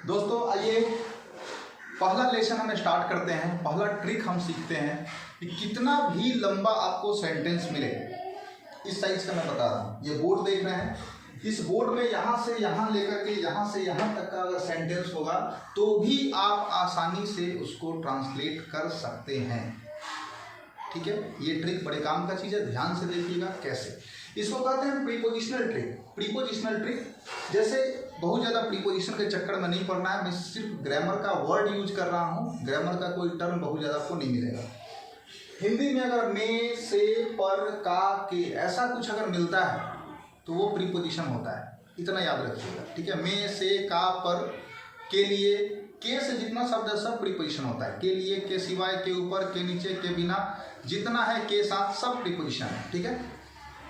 दोस्तों आइए पहला लेसन हम स्टार्ट करते हैं। पहला ट्रिक हम सीखते हैं कि कितना भी लंबा आपको सेंटेंस मिले, इस साइज का मैं बता रहा हूँ। ये बोर्ड देख रहे हैं, इस बोर्ड में यहाँ से यहाँ लेकर के यहाँ से यहाँ तक का अगर सेंटेंस होगा तो भी आप आसानी से उसको ट्रांसलेट कर सकते हैं। ठीक है, ये ट्रिक बड़े काम का चीज़ है, ध्यान से देखिएगा कैसे। इसको कहते हैं प्रीपोजिशनल ट्रिक। प्रीपोजिशनल ट्रिक जैसे बहुत ज़्यादा प्रीपोजिशन के चक्कर में नहीं पड़ना है, मैं सिर्फ ग्रामर का वर्ड यूज कर रहा हूँ। ग्रामर का कोई टर्म बहुत ज़्यादा आपको नहीं मिलेगा। हिंदी में अगर में, से, पर, का, के ऐसा कुछ अगर मिलता है तो वो प्रीपोजिशन होता है, इतना याद रखिएगा। ठीक है, में, से, का, पर, के लिए, के से जितना शब्द है सब प्रीपोजिशन होता है। के लिए, के सिवाय, के ऊपर, के नीचे, के बिना, जितना है के साथ सब प्रीपोजिशन है। ठीक है,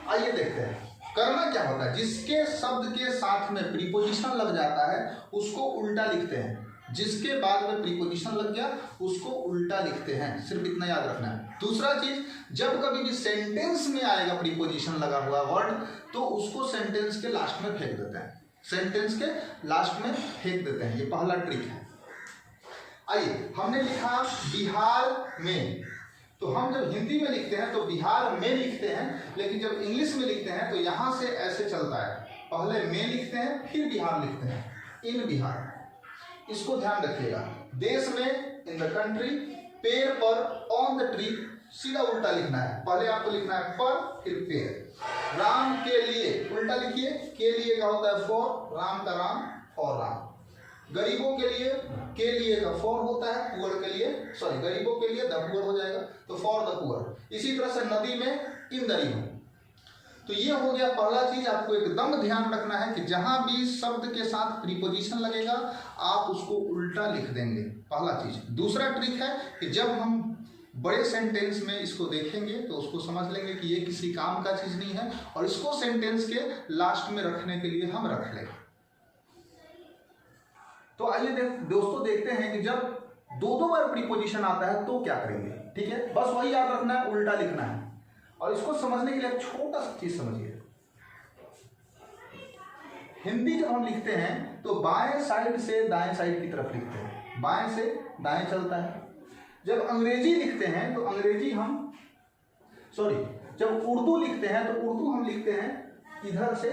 आइए देखते हैं करना क्या होता है। जिसके शब्द के साथ में प्रीपोजिशन लग जाता है उसको उल्टा लिखते हैं, जिसके बाद में प्रीपोजिशन लग गया उसको उल्टा लिखते हैं। सिर्फ इतना याद रखना है। दूसरा चीज, जब कभी भी सेंटेंस में आएगा प्रीपोजिशन लगा हुआ वर्ड तो उसको सेंटेंस के लास्ट में फेंक देते हैं। सेंटेंस के लास्ट में फेंक देते हैं, ये पहला ट्रिक है। आइए, हमने लिखा बिहार में, तो हम जब हिंदी में लिखते हैं तो बिहार में लिखते हैं, लेकिन जब इंग्लिश में लिखते हैं तो यहाँ से ऐसे चलता है, पहले में लिखते हैं फिर बिहार लिखते हैं, इन बिहार। इसको ध्यान रखिएगा। देश में, इन द कंट्री, पेड़ पर, ऑन द ट्री, सीधा उल्टा लिखना है। पहले आपको लिखना है पर फिर पेड़। राम के लिए उल्टा लिखिए, के लिए का होता है फॉर, राम का राम, फॉर राम। गरीबों के लिए का फॉर होता है, पुअर के लिए, सॉरी गरीबों के लिए द पुअर हो जाएगा, तो फॉर द पुअर। इसी तरह से नदी में, इन द रिवर। तो ये हो गया पहला चीज। आपको एकदम ध्यान रखना है कि जहां भी शब्द के साथ प्रीपोजिशन लगेगा आप उसको उल्टा लिख देंगे, पहला चीज। दूसरा ट्रिक है कि जब हम बड़े सेंटेंस में इसको देखेंगे तो उसको समझ लेंगे कि ये किसी काम का चीज नहीं है और इसको सेंटेंस के लास्ट में रखने के लिए हम रख लें। तो आइए दोस्तों देखते हैं कि जब दो बार प्रीपोजिशन आता है तो क्या करेंगे। ठीक है, बस वही याद रखना है, उल्टा लिखना है। और इसको समझने के लिए एक छोटा सा चीज समझिए। हिंदी जब हम लिखते हैं तो बाएं साइड से दाएं साइड की तरफ लिखते हैं, बाएं से दाएं चलता है। जब अंग्रेजी लिखते हैं तो अंग्रेजी हम, सॉरी जब उर्दू लिखते हैं तो उर्दू हम लिखते हैं इधर से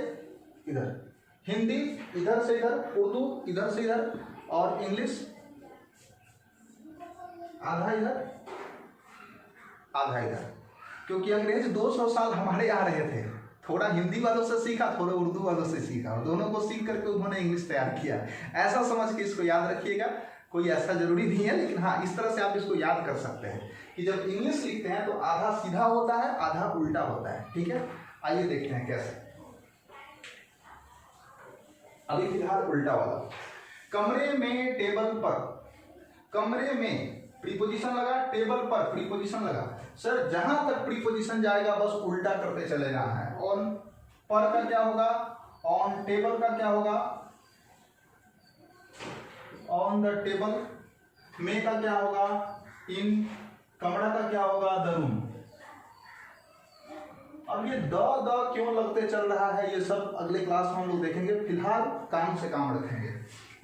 इधर, हिंदी इधर से इधर, उर्दू इधर से इधर, और इंग्लिश आधा इधर आधा इधर। क्योंकि अंग्रेज 200 साल हमारे यहाँ रहे थे, थोड़ा हिंदी वालों से सीखा, थोड़ा उर्दू वालों से सीखा, और दोनों को सीख करके उन्होंने इंग्लिश तैयार किया। ऐसा समझ के इसको याद रखिएगा, कोई ऐसा जरूरी नहीं है, लेकिन हाँ इस तरह से आप इसको याद कर सकते हैं कि जब इंग्लिश लिखते हैं तो आधा सीधा होता है, आधा उल्टा होता है। ठीक है, आइए देखते हैं कैसे। अभी फिलहाल उल्टा वाला। कमरे में, टेबल पर, कमरे में प्रीपोजिशन लगा, टेबल पर प्रीपोजिशन लगा। सर जहां तक प्रीपोजिशन जाएगा बस उल्टा करते चले जाना है। ऑन पर का क्या होगा, ऑन टेबल का क्या होगा, ऑन द टेबल। में का क्या होगा, इन। कमरा का क्या होगा, द रूम। अब ये द क्यों लगते चल रहा है ये सब अगले क्लास में हम लोग देखेंगे, फिलहाल काम से काम रखेंगे।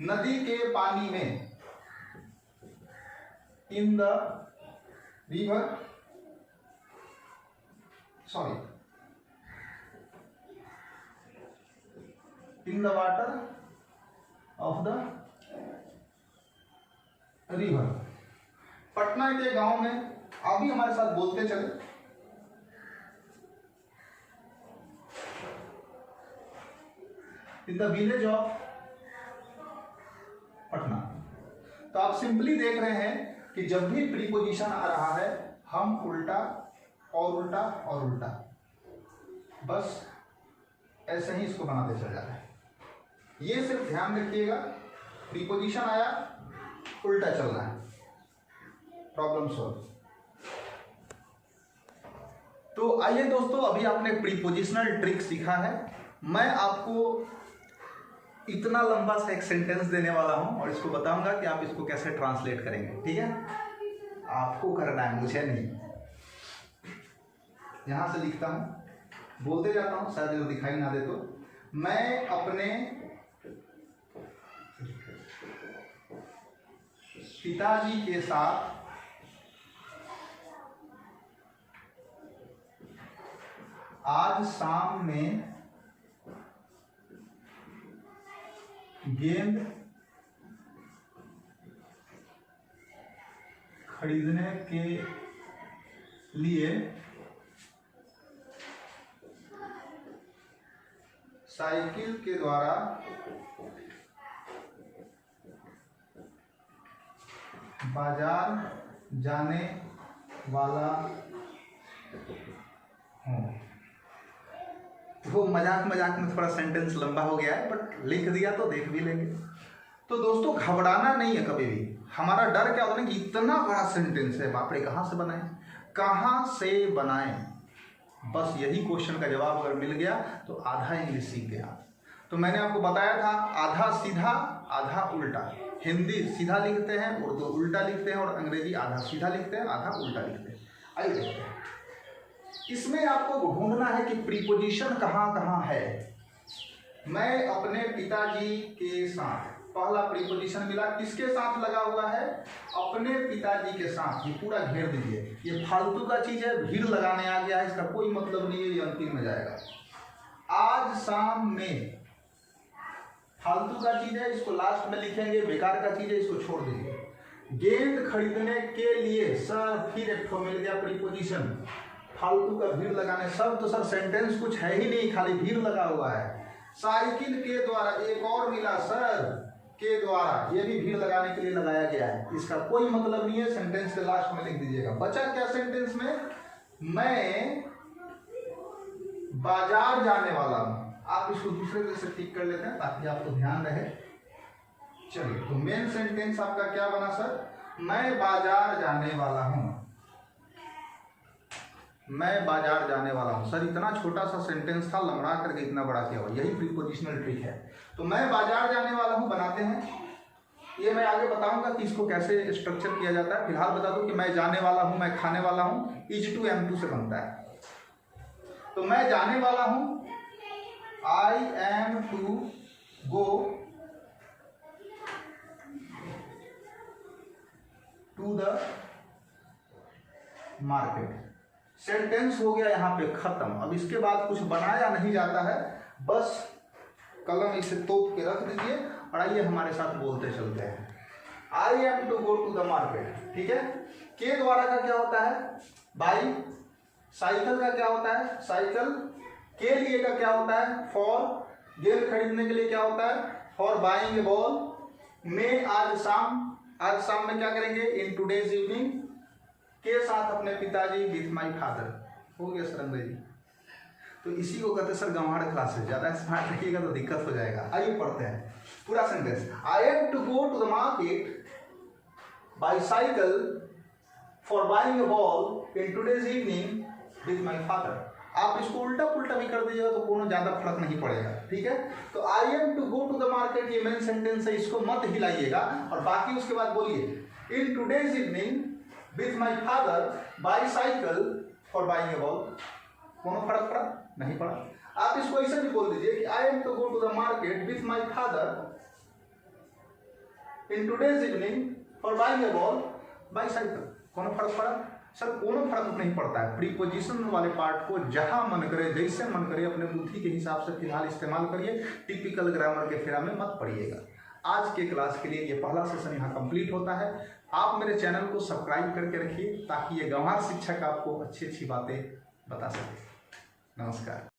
नदी के पानी में, in the river, sorry in the water of the river. Patna के गांव में, अभी हमारे साथ बोलते चले, in the village of Patna. तो आप सिंपली देख रहे हैं कि जब भी प्रीपोजिशन आ रहा है हम उल्टा और उल्टा और उल्टा, बस ऐसे ही इसको बनाते चल जा रहे हैं। ये सिर्फ ध्यान रखिएगा, प्रीपोजिशन आया उल्टा चलना है, प्रॉब्लम सॉल्व। तो आइए दोस्तों, अभी आपने प्रीपोजिशनल ट्रिक सीखा है। मैं आपको इतना लंबा सा एक सेंटेंस देने वाला हूं और इसको बताऊंगा कि आप इसको कैसे ट्रांसलेट करेंगे। ठीक है, आपको करना है, मुझे नहीं। यहां से लिखता हूं, बोलते जाता हूं, शायद जो दिखाई ना दे तो। मैं अपने पिताजी के साथ आज शाम में गेंद खरीदने के लिए साइकिल के द्वारा बाजार जाने वाला हूँ। वो मजाक मजाक में थोड़ा सेंटेंस लंबा हो गया है, बट लिख दिया तो देख भी लेंगे। तो दोस्तों घबराना नहीं है कभी भी। हमारा डर क्या होता है कि इतना बड़ा सेंटेंस है, बाप रे कहाँ से बनाएं, कहाँ से बनाएं। बस यही क्वेश्चन का जवाब अगर मिल गया तो आधा इंग्लिश सीख गया। तो मैंने आपको बताया था आधा सीधा आधा उल्टा। हिंदी सीधा लिखते हैं, उर्दू उल्टा लिखते हैं, और अंग्रेजी आधा सीधा लिखते हैं आधा उल्टा लिखते हैं। आइए देखते हैं। इसमें आपको ढूंढना है कि प्रीपोजिशन कहाँ कहाँ है। मैं अपने पिताजी के साथ, पहला प्रीपोजिशन मिला, किसके साथ लगा हुआ है? अपने पिताजी के साथ। ये पूरा घेर दीजिए, ये फालतू का चीज है, भीड़ लगाने आ गया है, इसका कोई मतलब नहीं है, ये अंतिम में जाएगा। आज शाम में फालतू का चीज है, इसको लास्ट में लिखेंगे, बेकार का चीज है, इसको छोड़ दीजिए। गेंद खरीदने के लिए, सर फिर एक ठो मिल गया प्रीपोजिशन, फालतू का भीड़ लगाने। सब तो सर सेंटेंस कुछ है ही नहीं, खाली भीड़ लगा हुआ है। साइकिल के द्वारा, एक और मिला सर, के द्वारा, ये भी भीड़ लगाने के लिए लगाया गया है, इसका कोई मतलब नहीं है, सेंटेंस के लास्ट में लिख दीजिएगा। बचा क्या सेंटेंस में? मैं बाजार जाने वाला हूं। आप इसको दूसरे तरह से ठीक कर लेते हैं ताकि आपको ध्यान रहे। चलिए, तो मेन सेंटेंस आपका क्या बना सर? मैं बाजार जाने वाला हूं। मैं बाजार जाने वाला हूं। सर इतना छोटा सा सेंटेंस था, लंबा करके इतना बड़ा किया हुआ, यही प्रीपोजिशनल ट्रिक है। तो मैं बाजार जाने वाला हूं बनाते हैं, ये मैं आगे बताऊंगा कि इसको कैसे स्ट्रक्चर किया जाता है। फिलहाल बता दूं कि मैं जाने वाला हूं, मैं खाने वाला हूं, इज टू एम टू से बनता है। तो मैं जाने वाला हूं, I am to go to the market. Sentence हो गया यहाँ पे खत्म। अब इसके बाद कुछ बनाया नहीं जाता है, बस कलम इसे तोप के रख दीजिए और आइए हमारे साथ बोलते चलते हैं। I am to go to the market, ठीक है। के द्वारा का क्या होता है? बाई। साइकिल का क्या होता है? साइकिल। के लिए का क्या होता है? फॉर। गेंद खरीदने के लिए क्या होता है? For buying A ball. में आज शाम, आज शाम में क्या करेंगे? इन टूडेज इवनिंग। के साथ अपने पिताजी, विथ माई फादर। हो गया सर अंग्रेजी। तो इसी को कहते हैं सर गंवाड़ क्लासेस। ज्यादा स्मार्ट रखिएगा तो दिक्कत हो जाएगा। आइए पढ़ते हैं पूरा sentence. I have to go to the market by cycle for buying a ball in today's evening with my father. आप इसको उल्टा पुल्टा भी कर दीजिएगा तो कोनो ज्यादा फर्क नहीं पड़ेगा, ठीक है। तो I have to go to the market, ये मेन सेंटेंस है, इसको मत हिलाइएगा और बाकी उसके बाद बोलिए in today's evening with my father bicycle for buying a ball। कोनो फर्क पड़ा? नहीं पड़ा। आप इसको ऐसे भी बोल दीजिए कि I am to go to the market with my father in today's evening for buying a ball bicycle। कोनो फर्क पड़ा? सर कोनो फर्क नहीं पड़ता है। प्रीपोजिशन वाले पार्ट को जहां मन करे, जैसे मन करे, अपने बुद्धि के हिसाब से फिलहाल इस्तेमाल करिए। टिपिकल ग्रामर के फेरा में मत पड़िएगा। आज के क्लास के लिए ये पहला सेशन यहाँ कंप्लीट होता है। आप मेरे चैनल को सब्सक्राइब करके रखिए ताकि ये गंवार शिक्षक आपको अच्छी अच्छी बातें बता सके। नमस्कार।